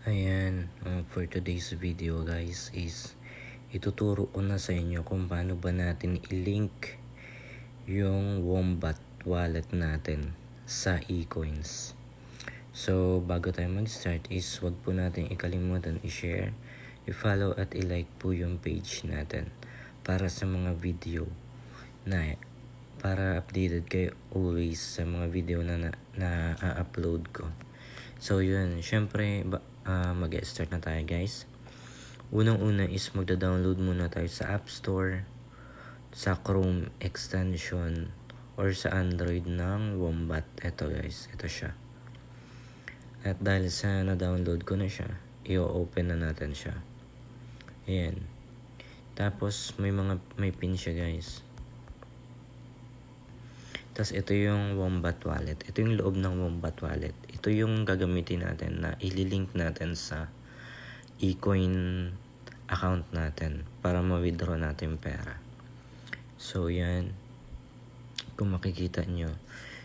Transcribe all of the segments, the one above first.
Ayan, for today's video guys is ituturo ko na sa inyo kung paano ba natin ilink yung Wombat Wallet natin sa Ecoins. So bago tayo mag-start is wag po natin ikalimutan i-share, i-follow at i-like po yung page natin para sa mga video na para updated kayo always sa mga video na upload ko. So yun, syempre mag-start na tayo guys. Unang-una is magda-download muna tayo sa App Store, sa Chrome extension, or sa Android ng Wombat. Ito guys, ito siya. At dahil sa na-download ko na siya, i-open na natin siya. Ayan. Tapos may pin siya guys. Tapos ito yung Wombat Wallet. Ito yung loob ng Wombat Wallet. Ito yung gagamitin natin na ililink natin sa Ecoin account natin para ma-withdraw natin pera. So yan, kung makikita nyo.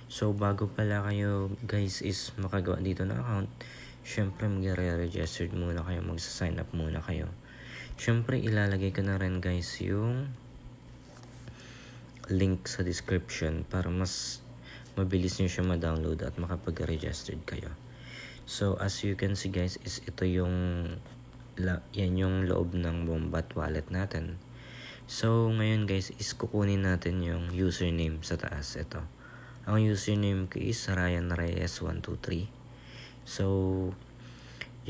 So bago pala kayo guys is makagawa dito ng account, syempre mag-re-registered muna kayo, magsa-sign up muna kayo. Syempre ilalagay ko na rin guys yung link sa description para mas mabilis nyo siya ma-download at makapag-registered kayo. So as you can see guys is ito yung yan yung loob ng Wombat Wallet natin. So ngayon guys is kukunin natin yung username sa taas. Ito ang username ko is Ryan Reyes 123. So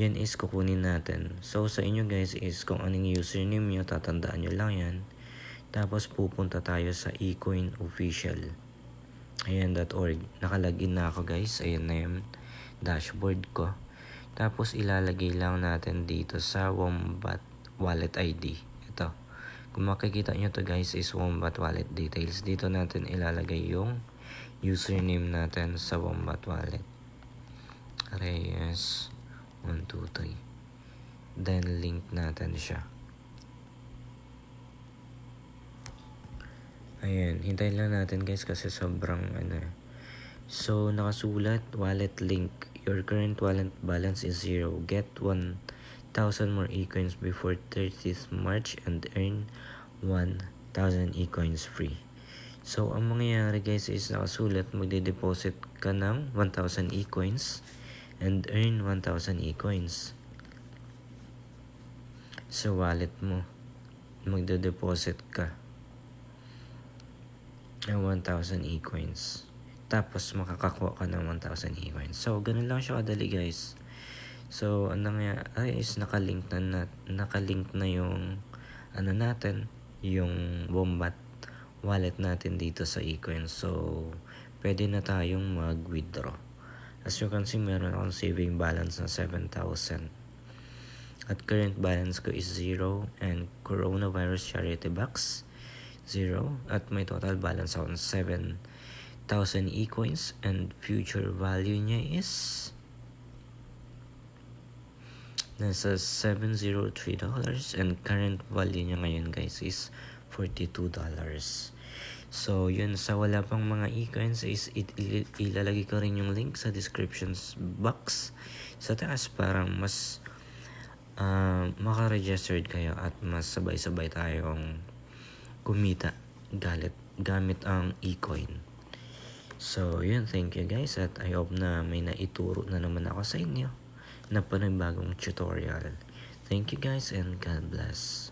yan is kukunin natin. So sa inyo guys is kung anong username nyo, tatandaan nyo lang yan. Tapos pupunta tayo sa Ecoin official. Ayan.org. Nakalagin na ako guys. Ayan na yung dashboard ko. Tapos ilalagay lang natin dito sa Wombat Wallet ID. Ito. Kung makikita nyo to guys is Wombat Wallet details. Dito natin ilalagay yung username natin sa Wombat Wallet. Reyes 123. Then link natin siya. Ayan, hintayin lang natin guys kasi sobrang So nakasulat wallet link. Your current wallet balance is 0. Get 1,000 more Ecoins before 30th March and earn 1,000 Ecoins free. So ang mangyayari guys is nakasulat magde-deposit ka ng 1,000 Ecoins and earn 1,000 Ecoins. Sa wallet mo magde-deposit ka ng 1,000 Ecoins. Tapos makakakuha ka ng 1,000 Ecoins. So ganun lang siya kadali guys. So ang nangyayari is nakalink na yung natin, yung Wombat Wallet natin dito sa Ecoins. So pwede na tayong mag-withdraw. As you can see, meron akong saving balance na 7,000. At current balance ko is 0 and coronavirus charity box 0 at may total balance on 7,000 Ecoins and future value niya is nasa $703 and current value niya ngayon guys is $42. So yun, sa wala pang mga Ecoins is ilalagay ko rin yung link sa description box sa taas para mas maka-registered kayo at mas sabay-sabay tayong kumita gamit ang Ecoin. So yun, thank you guys at I hope na may naituro na naman ako sa inyo na panibagong tutorial. Thank you guys and God bless.